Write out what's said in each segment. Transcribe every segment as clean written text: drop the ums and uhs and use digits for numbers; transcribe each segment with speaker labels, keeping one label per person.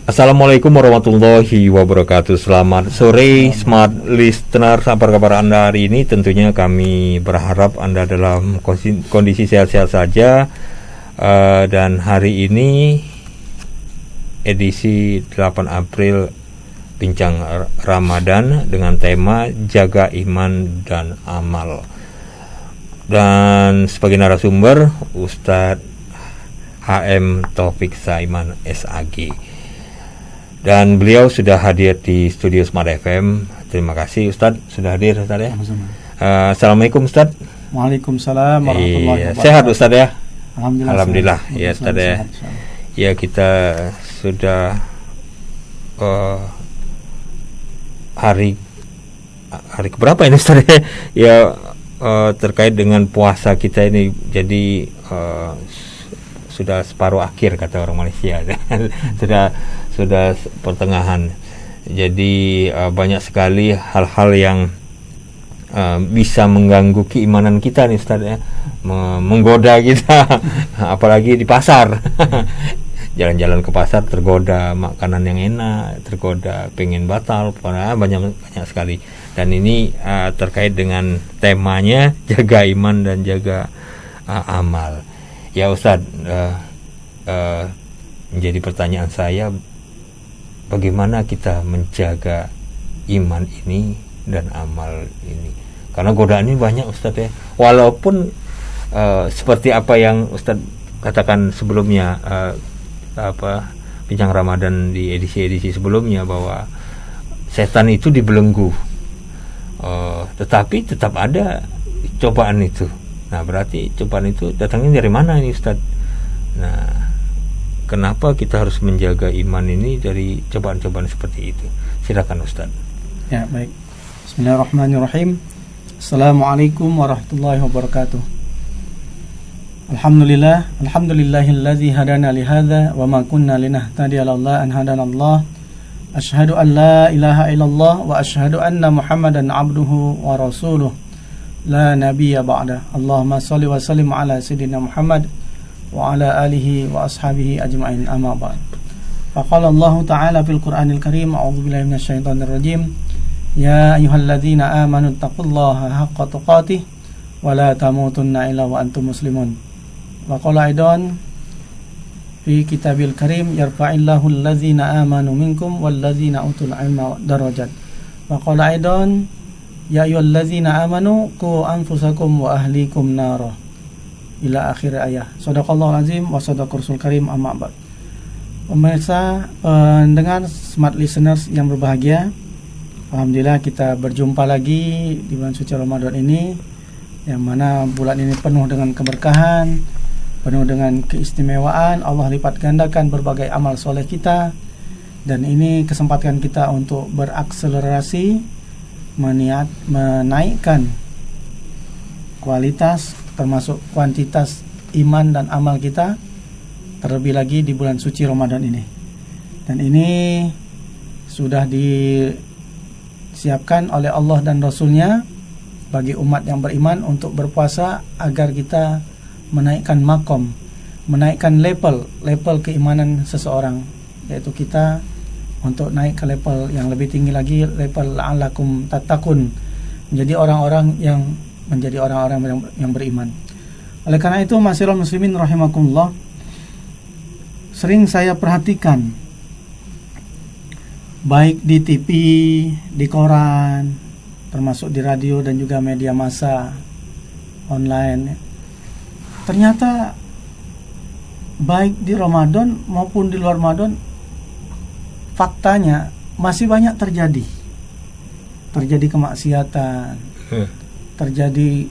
Speaker 1: Assalamualaikum warahmatullahi wabarakatuh. Selamat sore smart listener. Apa kabar Anda hari ini? Tentunya kami berharap Anda dalam kondisi sehat-sehat saja. Dan hari ini edisi 8 April Bincang Ramadan dengan tema Jaga Iman dan Amal. Dan sebagai narasumber Ustadz HM Taufik Saiman SAG. Dan beliau sudah hadir di studio Smart FM. Terima kasih Ustadz sudah hadir Ustadz ya. Assalamualaikum Ustadz.
Speaker 2: Waalaikumsalam warahmatullahi wabarakatuh.
Speaker 1: Sehat Ustadz ya.
Speaker 2: Alhamdulillah
Speaker 1: ya Ustadz ya. Ya kita sudah hari keberapa ini Ustadz ya? Ya terkait dengan puasa kita ini, jadi sudah separuh akhir kata orang Malaysia. sudah pertengahan. Jadi banyak sekali hal-hal yang bisa mengganggu keimanan kita nih Ustaz ya, menggoda kita apalagi di pasar. Jalan-jalan ke pasar tergoda makanan yang enak, tergoda pengen batal, banyak sekali. Dan ini terkait dengan temanya jaga iman dan jaga amal. Ya Ustadz, menjadi pertanyaan saya, bagaimana kita menjaga iman ini dan amal ini? Karena godaan ini banyak Ustadz ya. Walaupun seperti apa yang Ustadz katakan sebelumnya, Bincang Ramadan di edisi-edisi sebelumnya, bahwa setan itu dibelenggu, tetapi tetap ada cobaan itu. Nah, berarti cobaan itu datangnya dari mana ini Ustaz? Nah, kenapa kita harus menjaga iman ini dari cobaan-cobaan seperti itu? Silakan Ustaz.
Speaker 2: Ya, baik. Bismillahirrahmanirrahim. Assalamualaikum warahmatullahi wabarakatuh. Alhamdulillahilladzi hadana li hadza wa ma kunna linahtadiya laula an hadana Allah. Asyhadu an la ilaha illallah wa asyhadu anna Muhammadan abduhu wa rasuluh. La nabiyya ba'da. Allahumma salli wa sallim ala sayyidina Muhammad wa ala alihi wa ashabihi ajma'in, amma ba'd. Faqala Allah ta'ala fil Qur'anil Karim, a'udzu billahi minasy syaithanir rajim. Ya ayyuhalladzina amanu taqullaha haqqa tuqatih wa la tamutunna illa wa antum muslimun. Wa qala aidan fi kitabil karim, yarfa'illahu alladzina amanu minkum walladzina utul ilma darajat. Wa qala aidan, ya ayyuhallazina amanu qu anfusakum wa ahlikum nara, ila akhir ayat. Shadaqallahul azim wa shadaqar rasul karim, amma ba'd. Pemirsa, pendengar smart listeners yang berbahagia, alhamdulillah kita berjumpa lagi di bulan suci Ramadan ini, yang mana bulan ini penuh dengan keberkahan, penuh dengan keistimewaan. Allah lipat gandakan berbagai amal soleh kita, dan ini kesempatan kita untuk berakselerasi menaikkan kualitas termasuk kuantitas iman dan amal kita, terlebih lagi di bulan suci Ramadan ini. Dan ini sudah disiapkan oleh Allah dan Rasulnya bagi umat yang beriman untuk berpuasa agar kita menaikkan makom, menaikkan level keimanan seseorang, yaitu kita untuk naik ke level yang lebih tinggi lagi, level la'allakum tattaqun, menjadi orang-orang yang beriman. Oleh karena itu, ma'asyiral muslimin rahimakumullah, sering saya perhatikan baik di TV, di koran, termasuk di radio dan juga media massa online, ternyata baik di Ramadan maupun di luar Ramadan, faktanya masih banyak terjadi kemaksiatan, terjadi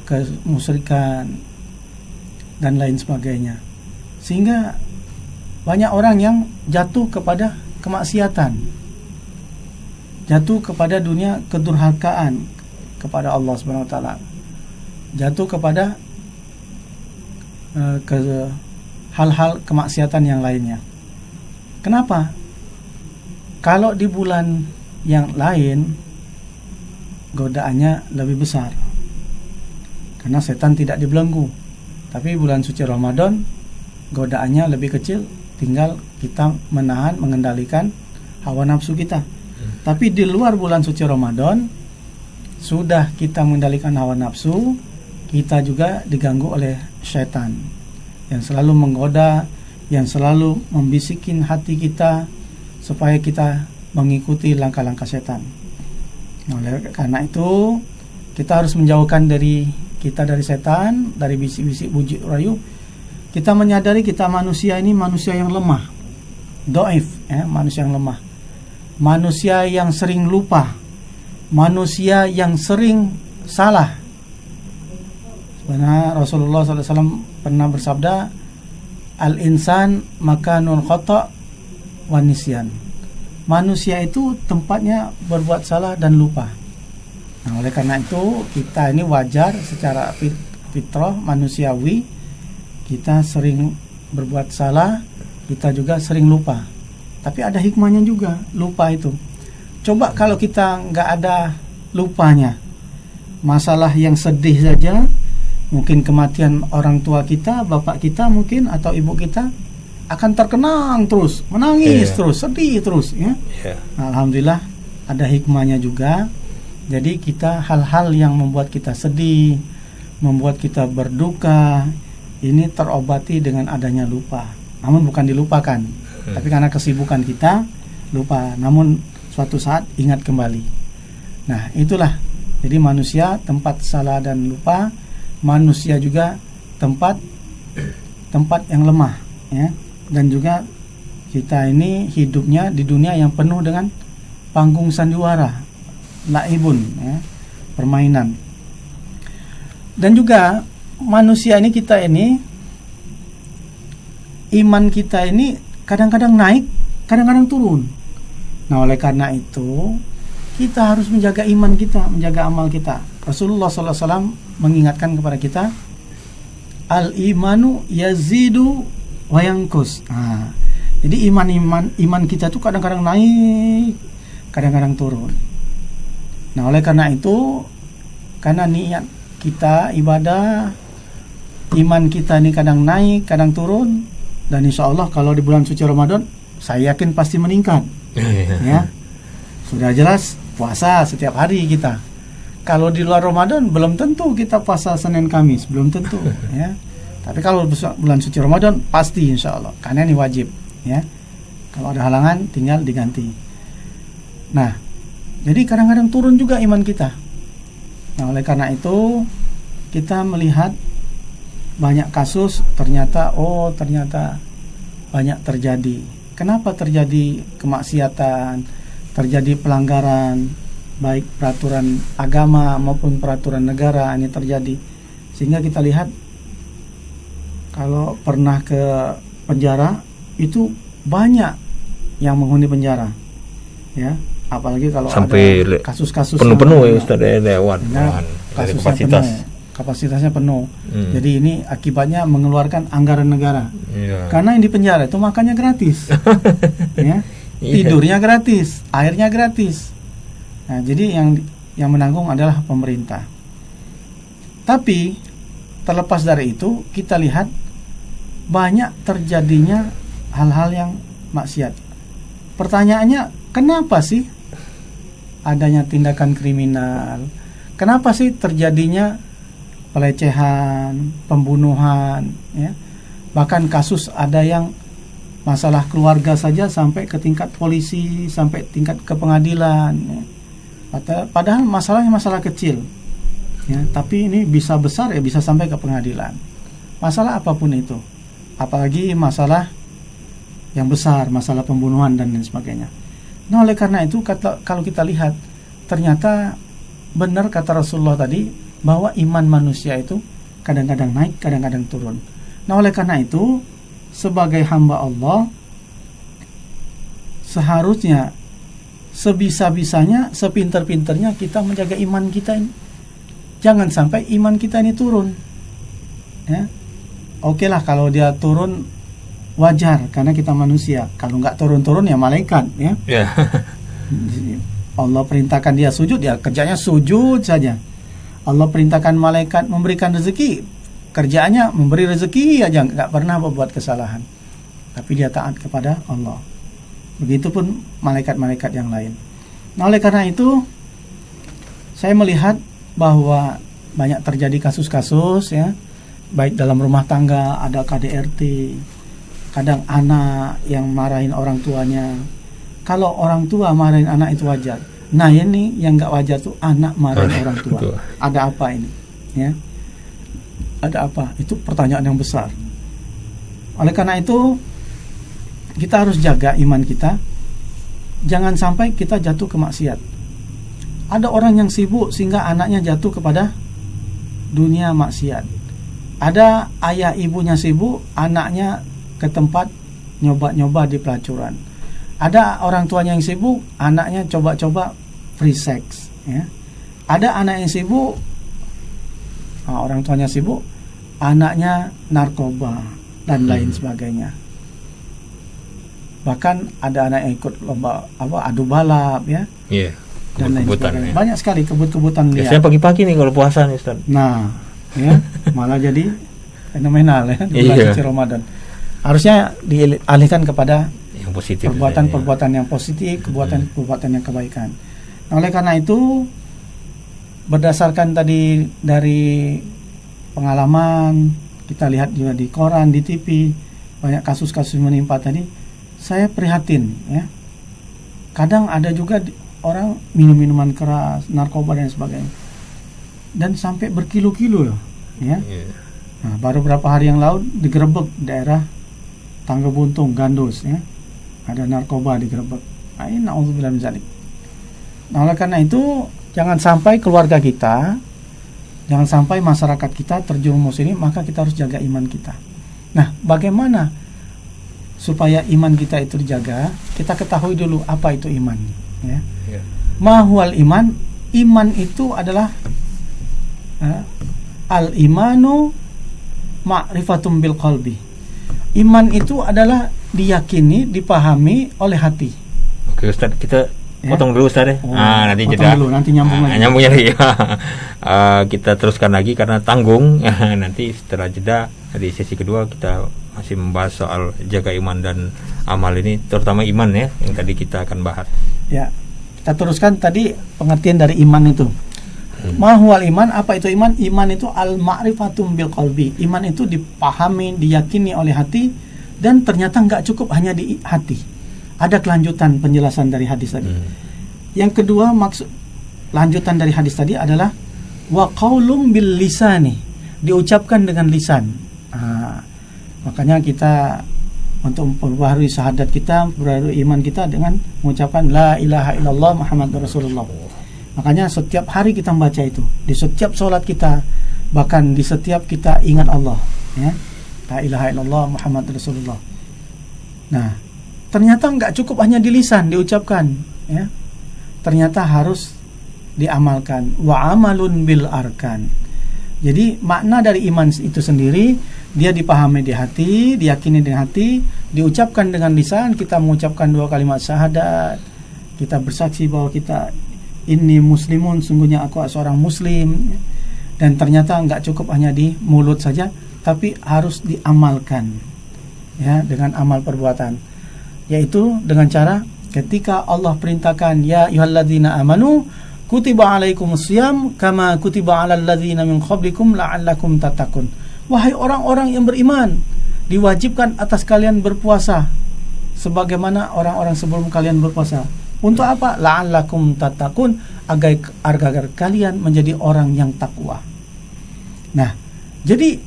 Speaker 2: kemusyrikan dan lain sebagainya, sehingga banyak orang yang jatuh kepada kemaksiatan, jatuh kepada dunia kedurhakaan kepada Allah Subhanahu wa taala, jatuh kepada hal-hal kemaksiatan yang lainnya. Kenapa? Kalau di bulan yang lain godaannya lebih besar, karena setan tidak dibelenggu. Tapi bulan suci Ramadan godaannya lebih kecil tinggal kita menahan, mengendalikan hawa nafsu kita. Tapi di luar bulan suci Ramadan, sudah kita mengendalikan hawa nafsu, kita juga diganggu oleh syaitan yang selalu menggoda, yang selalu membisikin hati kita supaya kita mengikuti langkah-langkah syaitan. Oleh karena itu, kita harus menjauhkan dari setan, dari bisik-bisik bujuk rayu. Kita menyadari kita manusia ini manusia yang lemah, dhaif, manusia yang lemah, manusia yang sering lupa, manusia yang sering salah. Sebenarnya Rasulullah SAW pernah bersabda, al-insan makanul khata' wa nisyan. Manusia itu tempatnya berbuat salah dan lupa. Nah, oleh karena itu kita ini wajar secara fitrah manusiawi, kita sering berbuat salah, kita juga sering lupa. Tapi ada hikmahnya juga lupa itu. Coba kalau kita nggak ada lupanya, masalah yang sedih saja, mungkin kematian orang tua kita, bapak kita mungkin, atau ibu kita, akan terkenang terus, menangis terus, sedih terus, ya. Nah, alhamdulillah ada hikmahnya juga. Jadi kita hal-hal yang membuat kita sedih, membuat kita berduka, ini terobati dengan adanya lupa. Namun bukan dilupakan, tapi karena kesibukan kita lupa. Namun suatu saat ingat kembali. Nah, itulah. Jadi manusia tempat salah dan lupa, manusia juga tempat yang lemah, ya. Dan juga kita ini hidupnya di dunia yang penuh dengan panggung sandiwara, laibun, ya, permainan. Dan juga manusia ini, kita ini, iman kita ini kadang-kadang naik, kadang-kadang turun. Nah, oleh karena itu kita harus menjaga iman kita, menjaga amal kita. Rasulullah SAW mengingatkan kepada kita, al-imanu yazidu wa yanqus. Nah, jadi iman kita tuh kadang-kadang naik, kadang-kadang turun. Nah, oleh karena itu, karena niat kita ibadah, iman kita ini kadang naik, kadang turun, dan insya Allah kalau di bulan suci Ramadan, saya yakin pasti meningkat. Ya, sudah jelas puasa setiap hari kita. Kalau di luar Ramadan belum tentu kita puasa Senin Kamis, belum tentu, ya. Tapi kalau bulan suci Ramadan pasti insya Allah, karena ini wajib, ya. Kalau ada halangan tinggal diganti. Nah, jadi kadang-kadang turun juga iman kita. Nah, oleh karena itu kita melihat banyak kasus ternyata banyak terjadi. Kenapa terjadi kemaksiatan, terjadi pelanggaran baik peraturan agama maupun peraturan negara ini terjadi, sehingga kita lihat kalau pernah ke penjara itu banyak yang menghuni penjara, ya. Apalagi kalau
Speaker 1: sampai
Speaker 2: ada kasus-kasus
Speaker 1: penuh ya Ustaz, lewat
Speaker 2: kasusnya kapasitasnya penuh. Jadi ini akibatnya mengeluarkan anggaran negara. Karena yang di penjara itu makannya gratis, ya. Tidurnya gratis, airnya gratis. Nah, jadi yang menanggung adalah pemerintah. Tapi terlepas dari itu, kita lihat banyak terjadinya hal-hal yang maksiat. Pertanyaannya, kenapa sih adanya tindakan kriminal? Kenapa sih terjadinya pelecehan, pembunuhan, ya? Bahkan kasus ada yang masalah keluarga saja sampai ke tingkat polisi, sampai tingkat ke pengadilan, ya. Padahal masalahnya masalah kecil, ya, tapi ini bisa besar, ya, bisa sampai ke pengadilan. Masalah apapun itu, apalagi masalah yang besar, masalah pembunuhan dan lain sebagainya. Nah, oleh karena itu kalau kita lihat, ternyata benar kata Rasulullah tadi, bahwa iman manusia itu kadang-kadang naik, kadang-kadang turun. Nah, oleh karena itu sebagai hamba Allah seharusnya sebisa-bisanya, sepinter-pinternya kita menjaga iman kita ini. Jangan sampai iman kita ini turun, ya. Oke lah kalau dia turun wajar karena kita manusia. Kalau nggak turun-turun ya malaikat, ya. Allah perintahkan dia sujud, ya kerjanya sujud saja. Allah perintahkan malaikat memberikan rezeki, kerjaannya memberi rezeki aja, nggak pernah berbuat kesalahan. tapi dia taat kepada Allah. Begitupun malaikat-malaikat yang lain. Nah, oleh karena itu saya melihat bahwa banyak terjadi kasus-kasus ya, baik dalam rumah tangga ada KDRT, kadang anak yang marahin orang tuanya. Kalau orang tua marahin anak itu wajar. Nah, ini yang nggak wajar tuh anak marahin orang tua. Ada apa ini? Ya, ada apa? Itu pertanyaan yang besar. Oleh karena itu kita harus jaga iman kita. Jangan sampai kita jatuh ke maksiat. Ada orang yang sibuk sehingga anaknya jatuh kepada dunia maksiat. Ada ayah ibunya sibuk, anaknya ke tempat nyoba-nyoba di pelacuran. Ada orang tuanya yang sibuk, anaknya coba-coba free sex ya. Ada anak yang sibuk, orang tuanya sibuk, anaknya narkoba dan lain sebagainya. Bahkan ada anak yang ikut lomba adu balap ya.
Speaker 1: Iya.
Speaker 2: Dan lain sebagainya. Banyak sekali kebut-kebutan liar.
Speaker 1: Biasanya pagi-pagi nih kalau puasa nih, Ustaz.
Speaker 2: Nah, ya, malah jadi fenomenal ya di bulan suci Ramadan. Harusnya dialihkan kepada
Speaker 1: yang positif,
Speaker 2: perbuatan-perbuatan yang positif, perbuatan yang kebaikan. Nah, oleh karena itu berdasarkan tadi dari pengalaman, kita lihat juga di koran, di TV, banyak kasus-kasus menimpa tadi. Saya prihatin ya. Kadang ada juga orang minum minuman keras, narkoba dan sebagainya, dan sampai berkilo-kilo loh ya. Nah, baru beberapa hari yang lalu digerebek daerah Tangga Buntung, Gandus ya, ada narkoba digerebek. Na'udzubillah min dzalik. Nah, oleh karena itu jangan sampai keluarga kita, jangan sampai masyarakat kita terjerumus ini, maka kita harus jaga iman kita. Nah, bagaimana supaya iman kita itu dijaga? Kita ketahui dulu apa itu iman ya. Mahwal iman, iman itu adalah al-imanu ma'rifatum bil qalbi. Iman itu adalah diyakini, dipahami oleh hati.
Speaker 1: Oke Ustaz, kita potong dulu Ustaz ya. Nanti jeda.
Speaker 2: Nanti nyambung lagi.
Speaker 1: Nyambung lagi. Kita teruskan lagi karena tanggung. Nanti setelah jeda di sesi kedua kita masih membahas soal jaga iman dan amal ini, terutama iman ya yang tadi kita akan bahas. Ya.
Speaker 2: Kita teruskan tadi pengertian dari iman itu. Mahwal iman, apa itu iman? Iman itu al-ma'rifatum bil qalbi. Iman itu dipahami, diyakini oleh hati, dan ternyata nggak cukup hanya di hati. Ada kelanjutan penjelasan dari hadis tadi. Yang kedua, maksud lanjutan dari hadis tadi adalah wa qaulum bil lisani, diucapkan dengan lisan. Makanya kita untuk memperbaharui syahadat kita, memperbaharui iman kita dengan mengucapkan la ilaha illallah Muhammadur Rasulullah. Makanya setiap hari kita membaca itu, di setiap sholat kita, bahkan di setiap kita ingat Allah ya. La ilaha illallah Muhammadur Rasulullah. Nah, ternyata nggak cukup hanya di lisan diucapkan ya. Ternyata harus diamalkan. Wa amalun bil arkan. Jadi makna dari iman itu sendiri, dia dipahami di hati, diyakini dengan hati, diucapkan dengan lisan. Kita mengucapkan 2 kalimat syahadat, kita bersaksi bahwa kita ini muslimun, sungguhnya aku seorang muslim. Dan ternyata nggak cukup hanya di mulut saja, tapi harus diamalkan ya, dengan amal perbuatan, yaitu dengan cara ketika Allah perintahkan ya ayyuhalladzina amanu kutiba alaikumusiyam kama kutiba alal ladzina min qablikum la'allakum tattaqun. Wahai orang-orang yang beriman, diwajibkan atas kalian berpuasa sebagaimana orang-orang sebelum kalian berpuasa. Untuk apa? La'allakum tattaqun, agar kalian menjadi orang yang takwa. Nah, jadi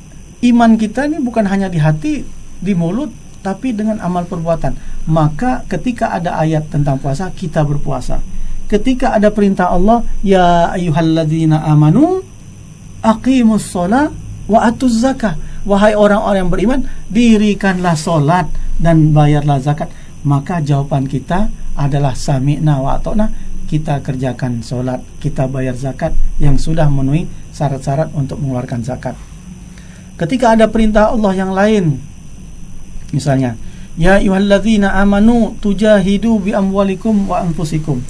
Speaker 2: iman kita ini bukan hanya di hati, di mulut, tapi dengan amal perbuatan. Maka ketika ada ayat tentang puasa, kita berpuasa. Ketika ada perintah Allah, ya ayyuhalladzina amanu aqimus shalah wa atuz zakah. Wahai orang-orang yang beriman, dirikanlah salat dan bayarlah zakat. Maka jawaban kita adalah sami'na wa ata'na. Kita kerjakan salat, kita bayar zakat yang sudah memenuhi syarat-syarat untuk mengeluarkan zakat. Ketika ada perintah Allah yang lain, misalnya ya ayyuhalladzina amanu tujahidu bi amwalikum wa anfusikum.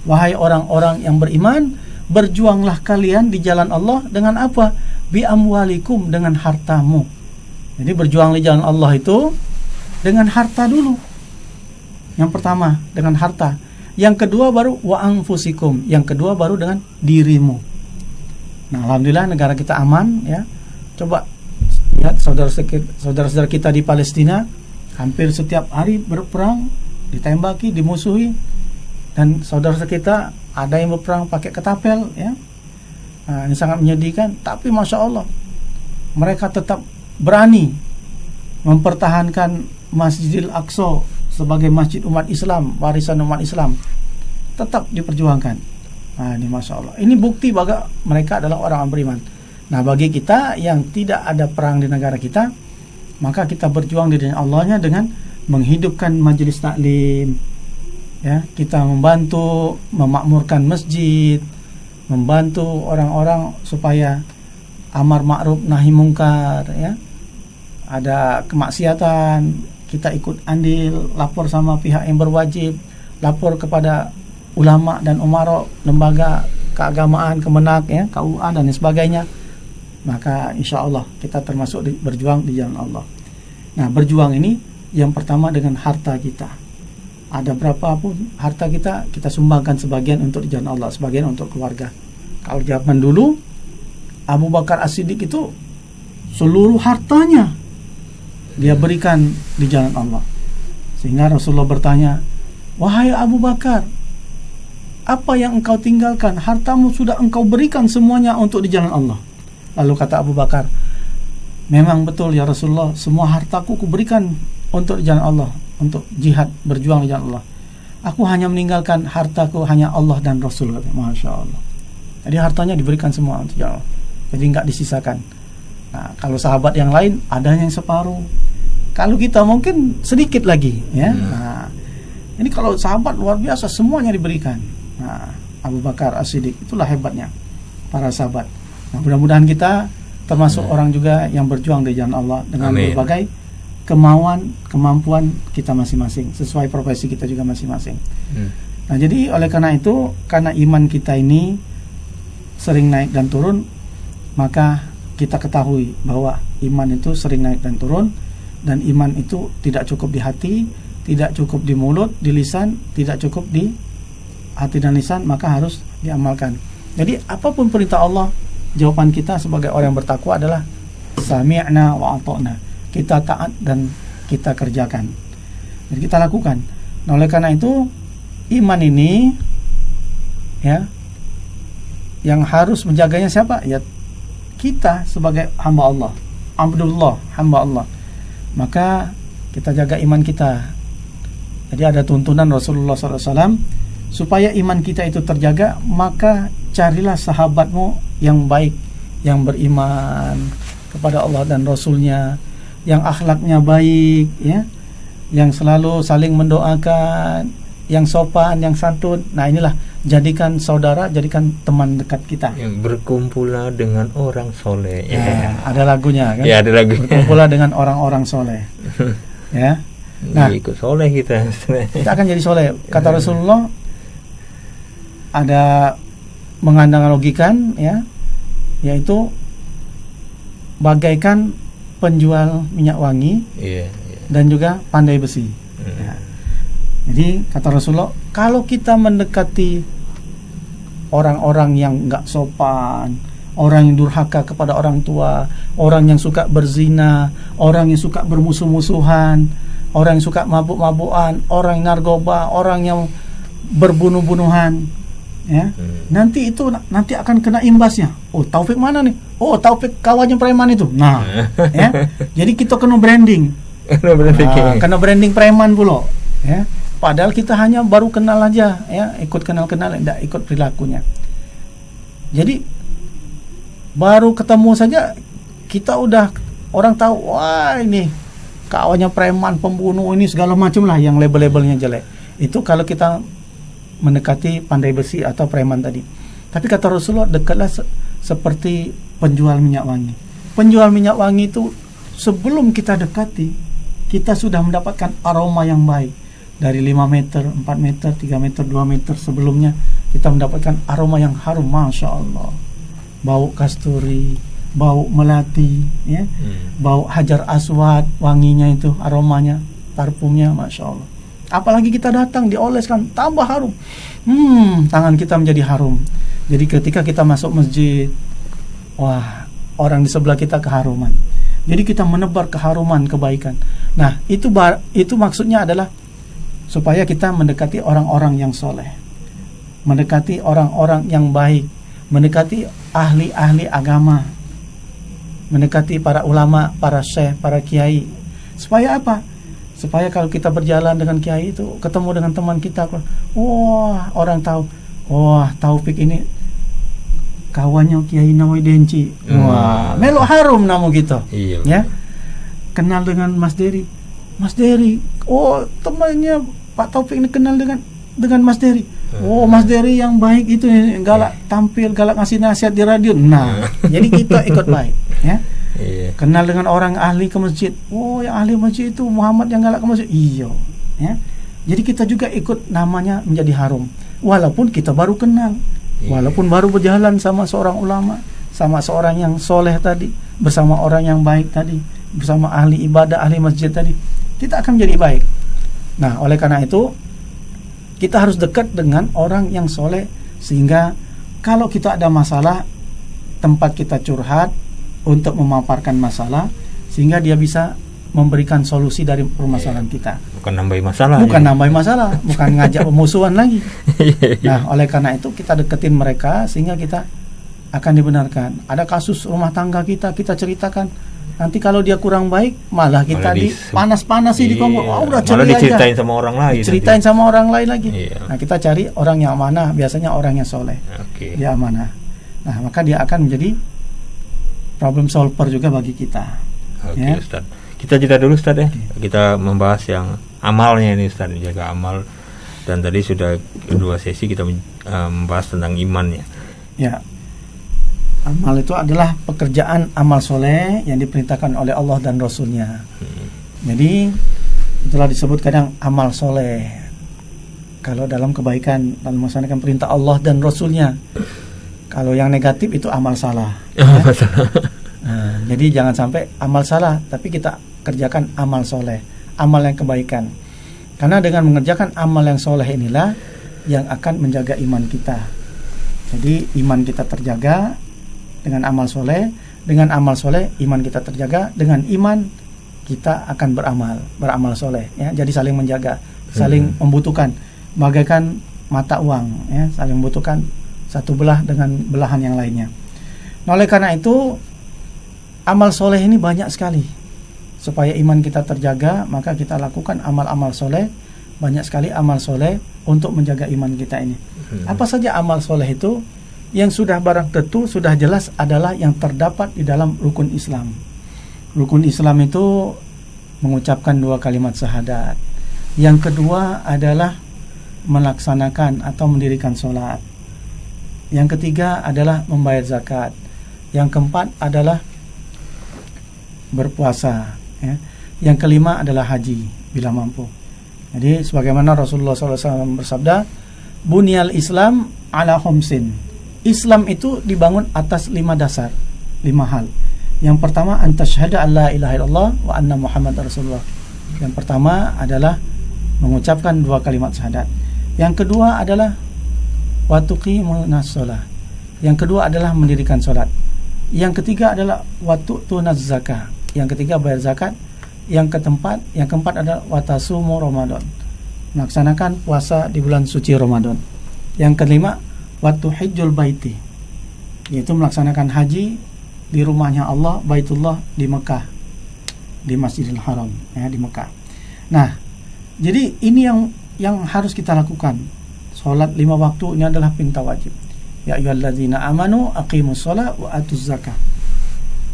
Speaker 2: Wahai orang-orang yang beriman, berjuanglah kalian di jalan Allah dengan apa? Bi amwalikum, dengan hartamu. Jadi berjuang di jalan Allah itu dengan harta dulu. Yang pertama dengan harta, yang kedua baru wa anfusikum, yang kedua baru dengan dirimu. Nah, alhamdulillah negara kita aman ya. Coba lihat saudara-saudara kita di Palestina, hampir setiap hari berperang, ditembaki, dimusuhi, dan saudara kita ada yang berperang pakai ketapel ya. Nah, ini sangat menyedihkan, tapi masya Allah mereka tetap berani mempertahankan Masjidil Aqsa sebagai masjid umat Islam, warisan umat Islam, tetap diperjuangkan. Nah, ini masya Allah, ini bukti bahwa mereka adalah orang beriman. Nah, bagi kita yang tidak ada perang di negara kita, maka kita berjuang di jalan Allahnya dengan menghidupkan majelis taklim ya, kita membantu memakmurkan masjid, membantu orang-orang supaya amar ma'ruf nahi mungkar ya. Ada kemaksiatan, kita ikut andil, lapor sama pihak yang berwajib, lapor kepada ulama dan umara, lembaga keagamaan, Kemenak ya, KUA dan sebagainya. Maka insya Allah kita termasuk berjuang di jalan Allah. Nah, berjuang ini yang pertama dengan harta kita. Ada berapapun harta kita, kita sumbangkan sebagian untuk di jalan Allah, sebagian untuk keluarga. Kalau zaman dulu Abu Bakar As-Siddiq itu seluruh hartanya dia berikan di jalan Allah. Sehingga Rasulullah bertanya, "Wahai Abu Bakar, apa yang engkau tinggalkan? Hartamu sudah engkau berikan semuanya untuk di jalan Allah." Lalu kata Abu Bakar, "Memang betul ya Rasulullah, semua hartaku kuberikan untuk di jalan Allah, untuk jihad, berjuang di jalan Allah. Aku hanya meninggalkan hartaku hanya Allah dan Rasul." Masya Allah. Jadi hartanya diberikan semua untuk jalan Allah, jadi nggak disisakan. Nah, kalau sahabat yang lain ada yang separuh, kalau kita mungkin sedikit lagi ya. Nah, ini kalau sahabat luar biasa, semuanya diberikan. Nah, Abu Bakar As-Siddiq, itulah hebatnya para sahabat. Nah, mudah-mudahan kita termasuk orang juga yang berjuang di jalan Allah dengan berbagai kemauan, kemampuan kita masing-masing, sesuai profesi kita juga masing-masing. Nah, jadi oleh karena itu, karena iman kita ini sering naik dan turun, maka kita ketahui bahwa iman itu sering naik dan turun, dan iman itu tidak cukup di hati, tidak cukup di mulut, di lisan, tidak cukup di hati dan lisan, maka harus diamalkan. Jadi apapun perintah Allah, jawaban kita sebagai orang yang bertakwa adalah sami'na wa ata'na. Kita taat dan kita kerjakan. Jadi kita lakukan. Nah, oleh karena itu iman ini ya, yang harus menjaganya siapa? Ya kita sebagai hamba Allah, Abdullah, hamba Allah. Maka kita jaga iman kita. Jadi ada tuntunan Rasulullah SAW, supaya iman kita itu terjaga, maka carilah sahabatmu yang baik, yang beriman kepada Allah dan Rasulnya, yang akhlaknya baik ya, yang selalu saling mendoakan, yang sopan, yang santun. Nah, inilah, jadikan saudara, jadikan teman dekat kita.
Speaker 1: Yang berkumpullah dengan orang soleh.
Speaker 2: Ya, ada lagunya kan?
Speaker 1: Ya, ada lagunya.
Speaker 2: Berkumpullah dengan orang-orang soleh. Ya. Nah,
Speaker 1: ikut soleh kita.
Speaker 2: Kita akan jadi soleh. Kata Rasulullah, ada menganalogikan ya, yaitu bagaikan penjual minyak wangi dan juga pandai besi. Ya. Jadi kata Rasulullah, kalau kita mendekati orang-orang yang enggak sopan, orang yang durhaka kepada orang tua, orang yang suka berzina, orang yang suka bermusuh-musuhan, orang yang suka mabuk-mabukan, orang yang narkoba, orang yang berbunuh-bunuhan, ya, nanti akan kena imbasnya. Oh, Taufik mana nih? Oh, Taufik kawannya preman itu. Nah, ya, jadi kita kena branding, kena branding preman pula, ya. Padahal kita hanya baru kenal aja, ya, ikut kenal-kenal, tidak ikut perilakunya. Jadi baru ketemu saja kita udah, orang tahu, wah ini kawannya preman, pembunuh, ini segala macam lah yang label-labelnya jelek. Itu kalau kita mendekati pandai besi atau preman tadi. Tapi kata Rasulullah, dekatlah seperti penjual minyak wangi. Penjual minyak wangi itu sebelum kita dekati, kita sudah mendapatkan aroma yang baik. Dari 5 meter, 4 meter, 3 meter, 2 meter sebelumnya kita mendapatkan aroma yang harum, Masya Allah. Bau kasturi, bau melati, ya, bau hajar aswad, wanginya itu, aromanya parfumnya, Masya Allah. Apalagi kita datang dioleskan, tambah harum. Tangan kita menjadi harum. Jadi ketika kita masuk masjid, wah, orang di sebelah kita keharuman. Jadi kita menebar keharuman kebaikan. Nah, itu maksudnya adalah supaya kita mendekati orang-orang yang soleh, mendekati orang-orang yang baik, mendekati ahli-ahli agama, mendekati para ulama, para syekh, para kiai. Supaya apa? Supaya kalau kita berjalan dengan kiai itu, ketemu dengan teman kita, wah, orang tahu, wah, Taufik ini kawannya Kiai Nawai Denci. Wah, melo harum namu gitu.
Speaker 1: Iya.
Speaker 2: Ya. Kenal dengan Mas Dery. Mas Dery, oh, temannya Pak Taufik ini kenal dengan Mas Dery. Oh, Mas Dery yang baik itu, galak tampil, galak ngasih nasihat di radio. Nah, jadi kita ikut baik, ya.
Speaker 1: Iya.
Speaker 2: Kenal dengan orang ahli ke masjid. Oh, yang ahli masjid itu Muhammad yang galak ke masjid. Iya, ya. Jadi kita juga ikut namanya menjadi harum. Walaupun kita baru kenal, walaupun baru berjalan sama seorang ulama, sama seorang yang soleh tadi, bersama orang yang baik tadi, bersama ahli ibadah, ahli masjid tadi, kita akan menjadi baik. Nah, oleh karena itu kita harus dekat dengan orang yang soleh, sehingga kalau kita ada masalah, tempat kita curhat untuk memaparkan masalah, sehingga dia bisa memberikan solusi dari permasalahan kita.
Speaker 1: Bukan nambahin masalah.
Speaker 2: Bukan nambahin masalah, bukan ngajak pemusuhan lagi. Nah, oleh karena itu kita deketin mereka sehingga kita akan dibenarkan. Ada kasus rumah tangga kita ceritakan. Nanti kalau dia kurang baik, malah kita panas-panasi di kompor. Oh, udah
Speaker 1: malah diceritain aja sama orang lain.
Speaker 2: Ceritain sama orang lain lagi. Nah, kita cari orang yang amanah, biasanya orang yang soleh. Dia amanah. Nah, maka dia akan menjadi problem solver juga bagi kita.
Speaker 1: Oke, Ustaz. Kita jeda dulu, Ustaz, ya. Kita membahas yang amalnya ini, Ustaz, jaga amal. Dan tadi sudah kedua sesi kita membahas tentang imannya.
Speaker 2: Ya. Amal itu adalah pekerjaan amal soleh yang diperintahkan oleh Allah dan Rasulnya. Jadi itulah disebut kadang amal soleh. Kalau dalam kebaikan, dalam melaksanakan perintah Allah dan Rasulnya. Kalau yang negatif itu amal salah. Nah, jadi jangan sampai amal salah, tapi kita kerjakan amal soleh, amal yang kebaikan. Karena dengan mengerjakan amal yang soleh inilah yang akan menjaga iman kita. Jadi iman kita terjaga dengan amal soleh. Dengan amal soleh iman kita terjaga. Dengan iman kita akan beramal soleh. Ya, jadi saling menjaga, saling membutuhkan, bagaikan mata uang. Ya, saling membutuhkan satu belah dengan belahan yang lainnya. Nah, oleh karena itu amal soleh ini banyak sekali. Supaya iman kita terjaga, maka kita lakukan amal-amal soleh. Banyak sekali amal soleh untuk menjaga iman kita ini. Apa saja amal soleh itu? Yang sudah barang tentu, sudah jelas adalah yang terdapat di dalam rukun Islam. Rukun Islam itu mengucapkan 2 kalimat syahadat. Yang kedua adalah melaksanakan atau mendirikan sholat. Yang ketiga adalah membayar zakat. Yang keempat adalah berpuasa, ya. Yang kelima adalah haji bila mampu. Jadi sebagaimana Rasulullah SAW bersabda, Bunyal Islam ala khomsin. Islam itu dibangun atas 5 dasar, 5 hal. Yang pertama, antasyhada an la ilaha illallah wa anna Muhammad Rasulullah. Yang pertama adalah mengucapkan 2 kalimat syahadat. Yang kedua adalah wa tuqimunas shalah. Yang kedua adalah mendirikan salat. Yang ketiga adalah wa tu'tunaz zakah. Yang ketiga bayar zakat. Yang keempat adalah wa tasumu Ramadan. Melaksanakan puasa di bulan suci Ramadan. Yang kelima wa tuhijjul baiti. Yaitu melaksanakan haji di rumahnya Allah, Baitullah di Mekah. Di Masjidil Haram, ya, di Mekah. Nah, jadi ini yang harus kita lakukan. Salat 5 waktu ini adalah perintah wajib. Ya ayyuhalladzina amanu aqimus shalah wa atuz zakah.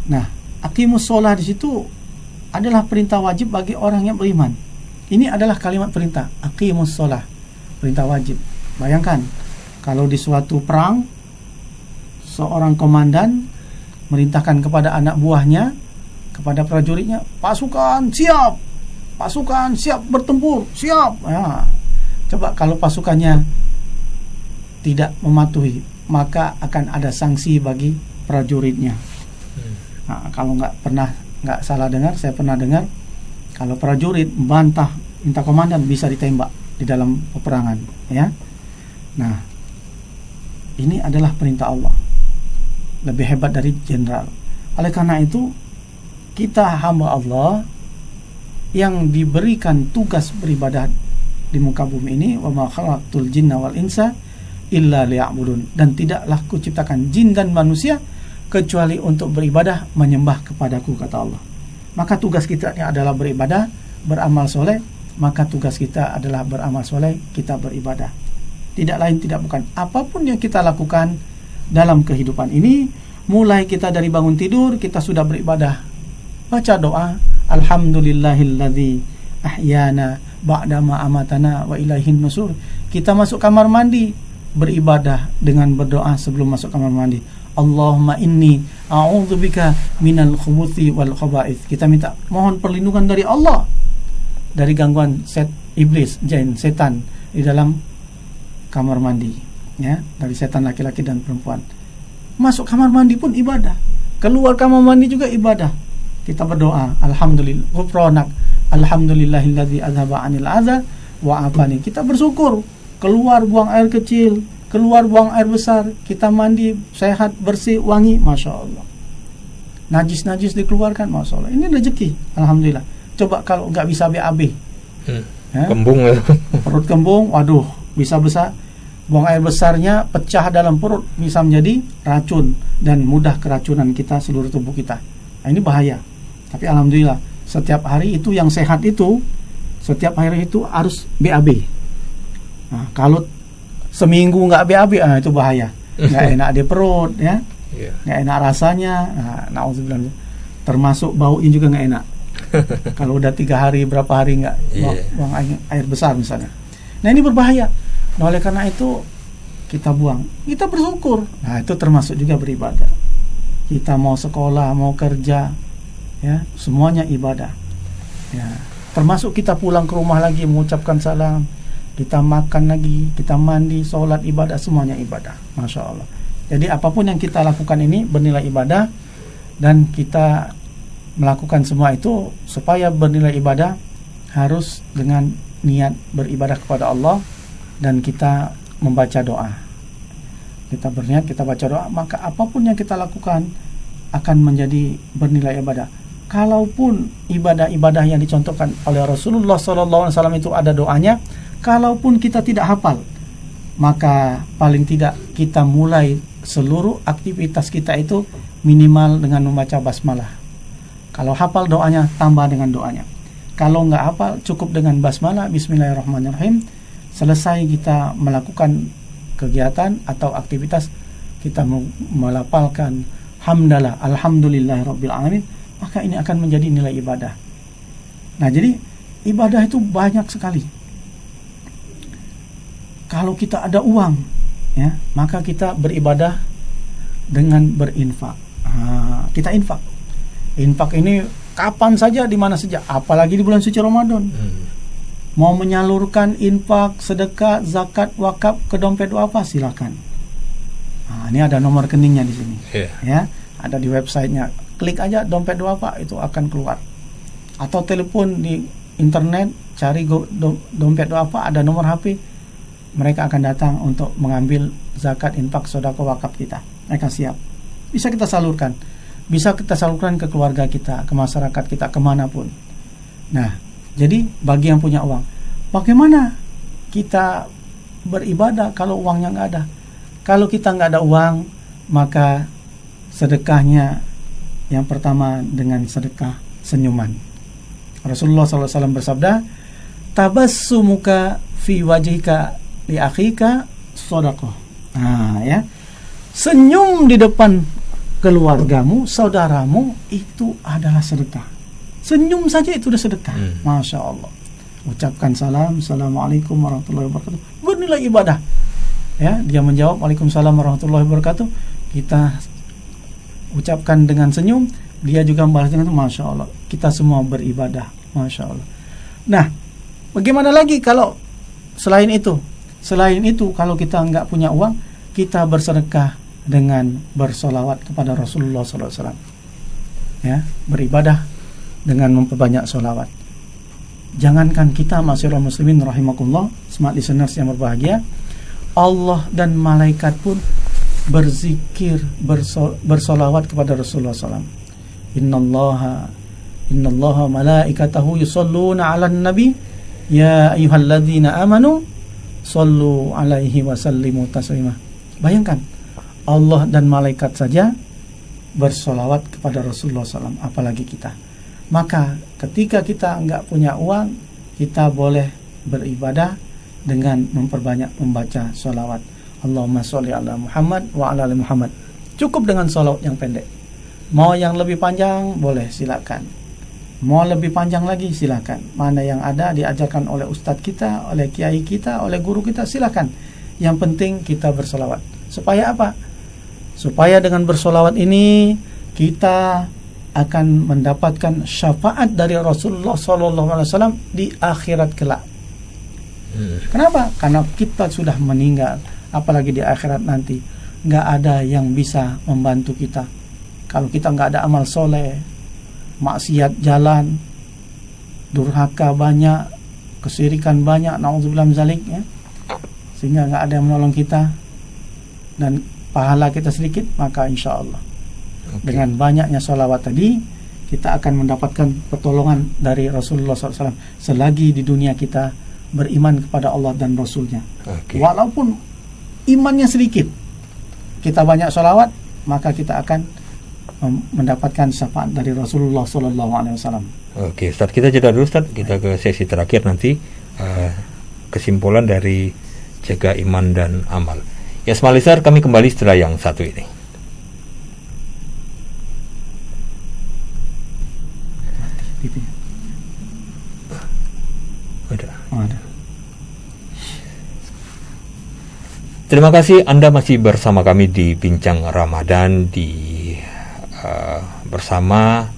Speaker 2: Nah, aqimus shalah di situ adalah perintah wajib bagi orang yang beriman. Ini adalah kalimat perintah, aqimus shalah, perintah wajib. Bayangkan kalau di suatu perang seorang komandan merintahkan kepada anak buahnya, kepada prajuritnya, pasukan siap bertempur, siap. Ya. Coba kalau pasukannya tidak mematuhi, maka akan ada sanksi bagi prajuritnya. Nah, kalau nggak salah dengar, saya pernah dengar Kalau prajurit membantah, minta komandan, bisa ditembak di dalam peperangan, ya. Nah, ini adalah perintah Allah. Lebih hebat dari jenderal. Oleh karena itu, kita hamba Allah yang diberikan tugas beribadah di muka bumi ini, wa ma khalaqtul jinna wal insa illa liya'budun, dan tidaklah kuciptakan jin dan manusia kecuali untuk beribadah, menyembah kepadaku, kata Allah. Maka tugas kita adalah beribadah, beramal soleh. Maka tugas kita adalah beramal soleh, kita beribadah. Tidak lain tidak bukan, apapun yang kita lakukan dalam kehidupan ini, mulai kita dari bangun tidur, kita sudah beribadah. Baca doa, alhamdulillahilladzi ahyana ba'dama amatana wa ilaihin nusur. Kita masuk kamar mandi, beribadah dengan berdoa sebelum masuk kamar mandi. Allahumma inni a'udzubika minal khubuthi wal khaba'ith. Kita minta mohon perlindungan dari Allah dari gangguan iblis, jin, setan di dalam kamar mandi, ya, dari setan laki-laki dan perempuan. Masuk kamar mandi pun ibadah, keluar kamar mandi juga ibadah. Kita berdoa, alhamdulillah, ghufranak, alhamdulillahilladzi adzhaba 'anil adza wa afani. Kita bersyukur, keluar buang air kecil, keluar buang air besar, kita mandi sehat, bersih, wangi, masya Allah. Najis-najis dikeluarkan, masya Allah. Ini rezeki, alhamdulillah. Coba kalau nggak bisa BAB,
Speaker 1: kembung,
Speaker 2: perut kembung, waduh, bisa besar. Buang air besarnya pecah dalam perut, bisa menjadi racun dan mudah keracunan kita seluruh tubuh kita. Nah, ini bahaya. Tapi alhamdulillah, setiap hari itu yang sehat itu, setiap hari itu harus BAB. Nah, kalau seminggu nggak BAB, itu bahaya. Nggak enak di perut, ya, nggak enak rasanya. Nah, termasuk baunya juga nggak enak. Kalau udah 3 hari, berapa hari nggak buang air besar misalnya. Nah, ini berbahaya. Nah, oleh karena itu kita buang, kita bersyukur. Nah, itu termasuk juga beribadah. Kita mau sekolah, mau kerja, ya, semuanya ibadah. Ya, termasuk kita pulang ke rumah lagi mengucapkan salam, kita makan lagi, kita mandi, sholat, ibadah, semuanya ibadah. Masya Allah. Jadi apapun yang kita lakukan ini bernilai ibadah, dan kita melakukan semua itu supaya bernilai ibadah harus dengan niat beribadah kepada Allah, dan kita membaca doa. Kita berniat, kita baca doa, maka apapun yang kita lakukan akan menjadi bernilai ibadah. Kalaupun ibadah-ibadah yang dicontohkan oleh Rasulullah SAW itu ada doanya, kalaupun kita tidak hafal, maka paling tidak kita mulai seluruh aktivitas kita itu minimal dengan membaca basmalah. Kalau hafal doanya, tambah dengan doanya. Kalau nggak hafal, cukup dengan basmalah, bismillahirrahmanirrahim. Selesai kita melakukan kegiatan atau aktivitas, kita melafalkan hamdalah, alhamdulillahirabbil alamin, maka ini akan menjadi nilai ibadah. Nah, jadi ibadah itu banyak sekali. Kalau kita ada uang, ya, maka kita beribadah dengan berinfak. Kita infak. Infak ini kapan saja, di mana saja, apalagi di bulan suci Ramadan. Mau menyalurkan infak, sedekah, zakat, wakaf ke dompet apa, silakan. Nah, ini ada nomor rekeningnya di sini, ya, ada di websitenya. Klik aja dompet apa, itu akan keluar. Atau telepon di internet, cari dompet apa, ada nomor HP. Mereka akan datang untuk mengambil zakat, infak, sedekah, wakaf kita. Mereka siap. Bisa kita salurkan. Bisa kita salurkan ke keluarga kita, ke masyarakat kita, kemanapun. Nah, jadi bagi yang punya uang, bagaimana kita beribadah kalau uangnya nggak ada? Kalau kita nggak ada uang, maka sedekahnya yang pertama dengan sedekah senyuman. Rasulullah SAW bersabda, tabassumuka fi wajhika li akhika shadaqah. Nah, ya, senyum di depan keluargamu, saudaramu, itu adalah sedekah. Senyum saja itu sudah sedekah. Masya Allah. Ucapkan salam, assalamualaikum warahmatullahi wabarakatuh, bernilai ibadah. Ya, dia menjawab waalaikumsalam warahmatullahi wabarakatuh, kita ucapkan dengan senyum, dia juga membalas dengan itu. Masya Allah, kita semua beribadah. Masya Allah. Nah, bagaimana lagi kalau selain itu? Selain itu, kalau kita nggak punya uang, kita bersedekah dengan bersolawat kepada Rasulullah SAW. Ya, beribadah dengan memperbanyak solawat. Jangankan kita masyarakat muslimin rahimakumullah, smart listeners yang berbahagia, Allah dan malaikat pun berzikir, bersolawat kepada Rasulullah SAW. Innallaha malaikatahu yusalluna 'alan nabi ya ayyuhalladzina amanu sallu 'alaihi wa sallimu taslima. Bayangkan, Allah dan malaikat saja bersolawat kepada Rasulullah SAW, apalagi kita. Maka ketika kita enggak punya uang, kita boleh beribadah dengan memperbanyak membaca sholawat. Allahumma sholli ala Muhammad wa ala ali Muhammad. Cukup dengan sholawat yang pendek. Mau yang lebih panjang boleh, silakan. Mau lebih panjang lagi silakan. Mana yang ada diajarkan oleh ustadz kita, oleh kiai kita, oleh guru kita, silakan. Yang penting kita bersolawat. Supaya apa? Supaya dengan bersolawat ini kita akan mendapatkan syafaat dari Rasulullah SAW di akhirat kelak. Kenapa? Karena kita sudah meninggal. Apalagi di akhirat nanti, nggak ada yang bisa membantu kita. Kalau kita nggak ada amal soleh, maksiat jalan, durhaka banyak, kesyirikan banyak, na'udzubillah min dzalik, ya, sehingga nggak ada yang menolong kita dan pahala kita sedikit, maka insya Allah dengan banyaknya sholawat tadi kita akan mendapatkan pertolongan dari Rasulullah SAW selagi di dunia kita beriman kepada Allah dan Rasulnya. Walaupun imannya sedikit, kita banyak sholawat, maka kita akan mendapatkan syafaat dari Rasulullah SAW.
Speaker 1: Oke, Ustaz, kita jeda dulu, Ustaz. Kita ke sesi terakhir nanti, kesimpulan dari jaga iman dan amal. Ya, Smalisar, kami kembali setelah yang satu ini. Ada. Terima kasih Anda masih bersama kami di Bincang Ramadan bersama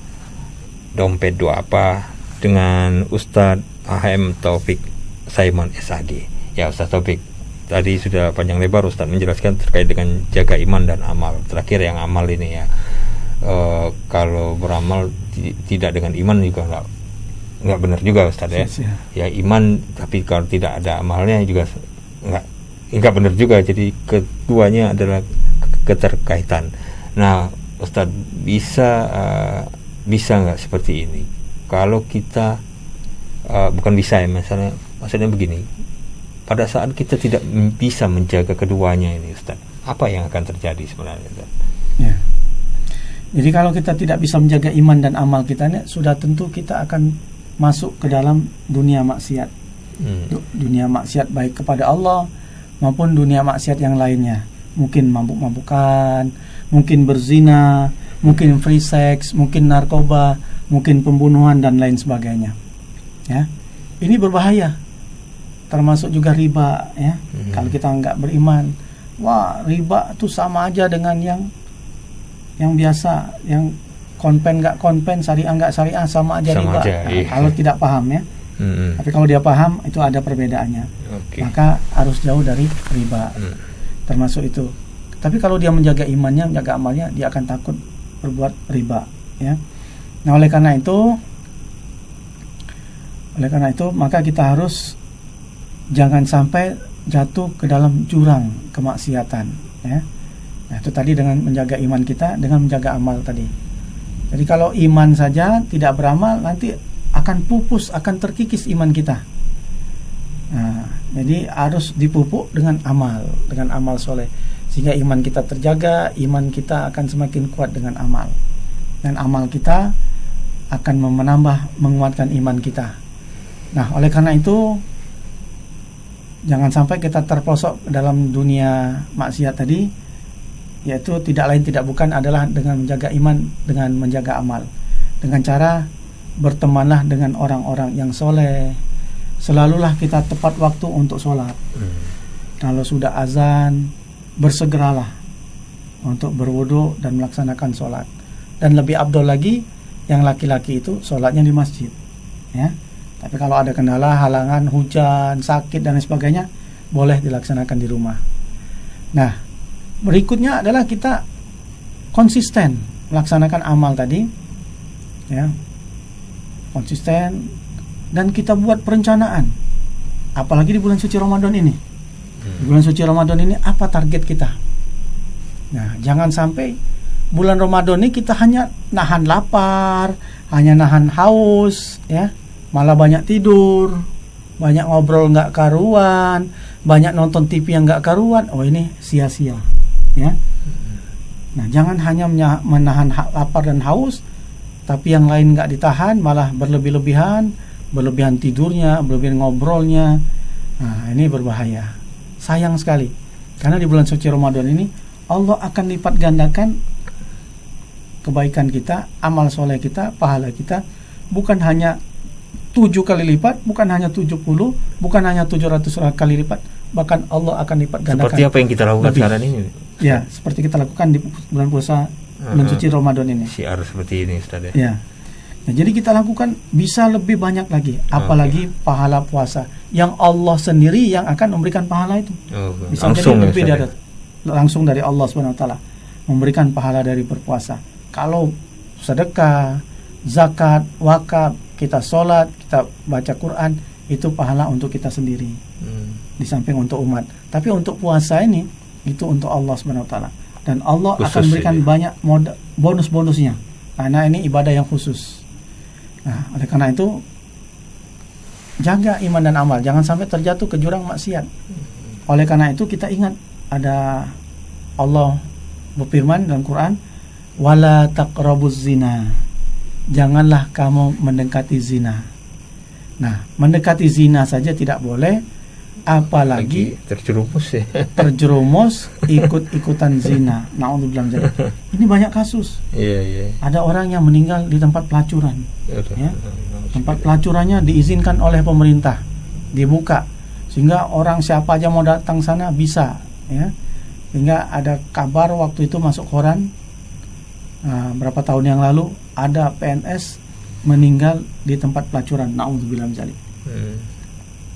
Speaker 1: Dompet Doa Apa dengan Ustadz HM Taufik Saiman SAG. Ya, Ustadz Taufik, tadi sudah panjang lebar Ustadz menjelaskan terkait dengan jaga iman dan amal. Terakhir yang amal ini ya, kalau beramal tidak dengan iman juga nggak benar juga Ustadz ya. Ya iman tapi kalau tidak ada amalnya juga nggak benar juga. Jadi keduanya adalah keterkaitan. Nah, Ustadz, bisa nggak seperti ini? Kalau kita bukan bisa ya, maksudnya begini. Pada saat kita tidak bisa menjaga keduanya ini, Ustadz, apa yang akan terjadi sebenarnya, Ustadz?
Speaker 2: Ya. Jadi kalau kita tidak bisa menjaga iman dan amal kita ini, sudah tentu kita akan masuk ke dalam dunia maksiat. Dunia maksiat baik kepada Allah maupun dunia maksiat yang lainnya. Mungkin mabuk-mabukan, mungkin berzina, mungkin free sex, mungkin narkoba, mungkin pembunuhan dan lain sebagainya. Ya. Ini berbahaya. Termasuk juga riba, ya. Kalau kita enggak beriman, wah, riba itu sama aja dengan yang biasa, yang konpen nggak konpen, syariah nggak syariah, sama aja riba. Kalau tidak paham ya. Tapi kalau dia paham, itu ada perbedaannya. Maka harus jauh dari riba. Termasuk itu. Tapi kalau dia menjaga imannya, menjaga amalnya, dia akan takut berbuat riba, ya. Nah, oleh karena itu maka kita harus jangan sampai jatuh ke dalam jurang kemaksiatan, ya. Nah, itu tadi dengan menjaga iman kita, dengan menjaga amal tadi. Jadi kalau iman saja tidak beramal, nanti akan pupus, akan terkikis iman kita. Nah, jadi harus dipupuk dengan amal soleh, sehingga iman kita terjaga, iman kita akan semakin kuat dengan amal, dan amal kita akan menguatkan iman kita. Nah, oleh karena itu jangan sampai kita terperosok dalam dunia maksiat tadi, yaitu tidak lain tidak bukan adalah dengan menjaga iman, dengan menjaga amal, dengan cara bertemanlah dengan orang-orang yang soleh. Selalulah kita tepat waktu untuk sholat. Kalau sudah azan, bersegeralah untuk berwudu dan melaksanakan sholat. Dan lebih afdol lagi, yang laki-laki itu sholatnya di masjid, ya. Tapi kalau ada kendala, halangan, hujan, sakit dan lain sebagainya, boleh dilaksanakan di rumah. Nah, berikutnya adalah kita konsisten melaksanakan amal tadi, ya, konsisten dan kita buat perencanaan. Apalagi di bulan suci Ramadan ini. Di bulan suci Ramadan ini apa target kita? Nah, jangan sampai bulan Ramadan ini kita hanya nahan lapar, hanya nahan haus, ya, malah banyak tidur, banyak ngobrol nggak karuan, banyak nonton TV yang nggak karuan. Oh, ini sia-sia, ya. Nah, jangan hanya menahan lapar dan haus, tapi yang lain nggak ditahan, malah berlebihan tidurnya, berlebihan ngobrolnya. Nah, ini berbahaya. Sayang sekali, karena di bulan suci Ramadan ini Allah akan lipat gandakan kebaikan kita, amal soleh kita, pahala kita, bukan hanya 7 kali lipat, bukan hanya 70, bukan hanya 700 kali lipat, bahkan Allah akan lipat gandakan.
Speaker 1: Seperti apa yang kita lakukan sekarang ini?
Speaker 2: Ya, seperti kita lakukan di bulan puasa bulan suci Ramadan ini.
Speaker 1: Syiar seperti ini, Ustaz, ya.
Speaker 2: Ya. Nah, jadi kita lakukan bisa lebih banyak lagi, apalagi pahala puasa yang Allah sendiri yang akan memberikan pahala itu. Bisa langsung jadi lebih langsung dari Allah Subhanahu wa taala memberikan pahala dari berpuasa. Kalau sedekah, zakat, wakaf, kita sholat, kita baca Quran, itu pahala untuk kita sendiri. Di samping untuk umat. Tapi untuk puasa ini itu untuk Allah Subhanahu wa taala. Dan Allah khusus akan memberikan banyak bonus-bonusnya. Karena ini ibadah yang khusus. Nah, oleh karena itu jaga iman dan amal, jangan sampai terjatuh ke jurang maksiat. Oleh karena itu kita ingat ada Allah berfirman dalam Quran, wala taqrabuz zina. Janganlah kamu mendekati zina. Nah, mendekati zina saja tidak boleh, apalagi terjerumus ikut-ikutan zina. Na'udzubillah. Ini banyak kasus. Ada orang yang meninggal di tempat pelacuran. Ya. Tempat pelacurannya diizinkan oleh pemerintah, dibuka sehingga orang siapa aja mau datang sana bisa, ya. Sehingga ada kabar waktu itu masuk koran berapa tahun yang lalu ada PNS meninggal di tempat pelacuran. Na'udzubillah.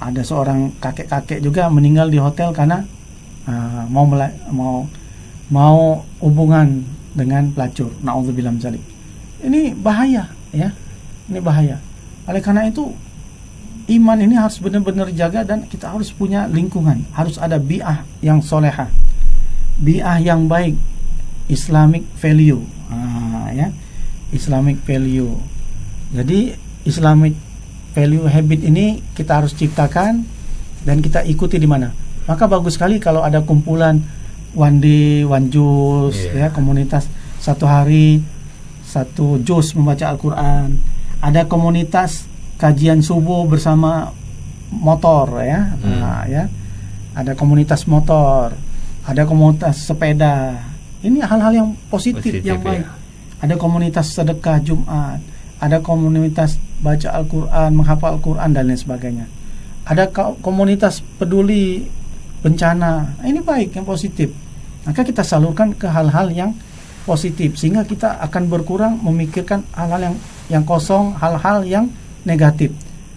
Speaker 2: Ada seorang kakek-kakek juga meninggal di hotel karena mau hubungan dengan pelacur. Na'udzubillah. Ini bahaya, ya. Ini bahaya. Oleh karena itu iman ini harus benar-benar jaga dan kita harus punya lingkungan, harus ada bi'ah yang solehah, bi'ah yang baik, Islamic value, ya, Islamic value. Jadi Islamic value habit ini kita harus ciptakan dan kita ikuti di mana. Maka bagus sekali kalau ada kumpulan one day one juz, ya, komunitas satu hari satu juz membaca Al-Quran. Ada komunitas kajian subuh bersama motor, ya. Ya. Ada komunitas motor, ada komunitas sepeda. Ini hal-hal yang positif yang baik. Ya. Ada komunitas sedekah Jumat, ada komunitas baca Al-Quran, menghafal Al-Quran dan lain sebagainya. Ada komunitas peduli bencana. Ini baik, yang positif. Maka kita salurkan ke hal-hal yang positif sehingga kita akan berkurang memikirkan hal-hal yang kosong, hal-hal yang negatif.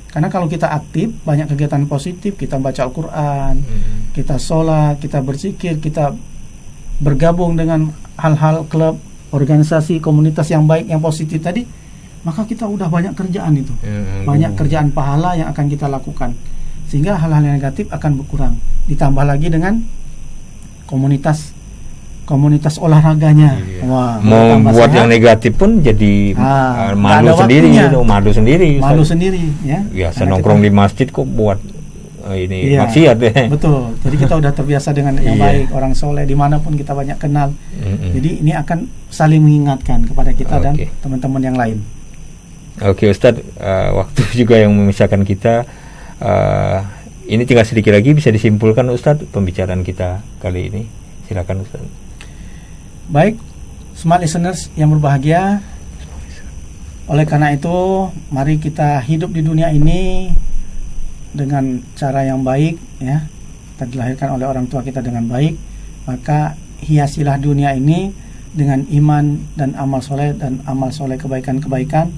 Speaker 2: Karena kalau kita aktif, banyak kegiatan positif, kita baca Al-Quran, kita sholat, kita berzikir, kita bergabung dengan hal-hal klub, organisasi, komunitas yang baik, yang positif tadi, maka kita udah banyak kerjaan itu. Banyak kerjaan pahala yang akan kita lakukan. Sehingga hal-hal yang negatif akan berkurang. Ditambah lagi dengan komunitas olahraganya. Wah,
Speaker 1: mau buat yang negatif pun jadi malu sendiri,
Speaker 2: ya.
Speaker 1: Biasa nongkrong di masjid kok buat ini maksiat deh.
Speaker 2: Betul. Jadi kita udah terbiasa dengan yang baik, orang soleh dimanapun kita banyak kenal. Jadi ini akan saling mengingatkan kepada kita dan teman-teman yang lain.
Speaker 1: Oke, Ustadz, waktu juga yang memisahkan kita. Ini tinggal sedikit lagi, bisa disimpulkan Ustadz pembicaraan kita kali ini. Silakan Ustadz.
Speaker 2: Baik, smart listeners yang berbahagia. Oleh karena itu, mari kita hidup di dunia ini dengan cara yang baik, ya. Kita dilahirkan oleh orang tua kita dengan baik, maka hiasilah dunia ini dengan iman dan amal soleh kebaikan-kebaikan.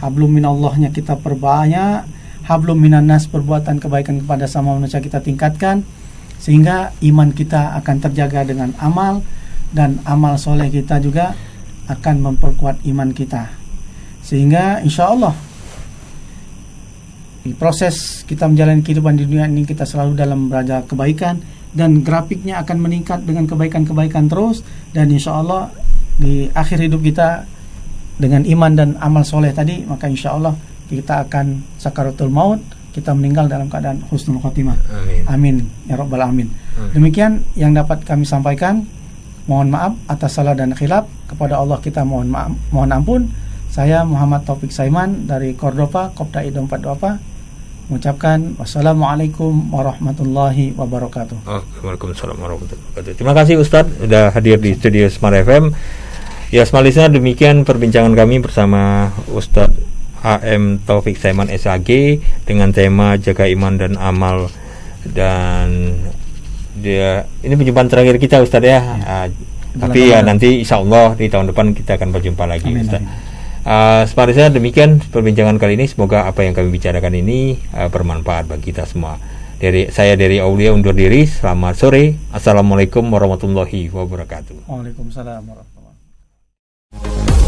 Speaker 2: Hablum minallahnya kita perbanyak, hablum minannas perbuatan kebaikan kepada sama manusia kita tingkatkan, sehingga iman kita akan terjaga dengan amal, dan amal soleh kita juga akan memperkuat iman kita, sehingga insya Allah di proses kita menjalani kehidupan di dunia ini kita selalu dalam raja kebaikan, dan grafiknya akan meningkat dengan kebaikan-kebaikan terus, dan insya Allah di akhir hidup kita dengan iman dan amal soleh tadi, maka insya Allah kita akan sakaratul maut, kita meninggal dalam keadaan husnul khotimah. Amin ya rabbal alamin. Demikian yang dapat kami sampaikan. Mohon maaf atas salah dan khilaf. Kepada Allah kita mohon maaf, mohon ampun. Saya Muhammad Taufik Saiman dari Cordova, Kopda Ido 428 mengucapkan wassalamualaikum warahmatullahi wabarakatuh.
Speaker 1: Waalaikumsalam warahmatullahi wabarakatuh. Terima kasih Ustadz sudah hadir di studio Smart FM. Ya, Smart Listener, demikian perbincangan kami bersama Ustadz HM Taufik Saiman SAG dengan tema jaga iman dan amal, dan ini perjumpaan terakhir kita Ustadz ya. Tapi ya nanti insya Allah di tahun depan kita akan berjumpa lagi. Amin, Ustadz. Seperti saya demikian perbincangan kali ini. Semoga apa yang kami bicarakan ini bermanfaat bagi kita semua. Dari Aulia undur diri. Selamat sore. Assalamualaikum warahmatullahi wabarakatuh.
Speaker 2: Waalaikumsalam warahmatullahi wabarakatuh.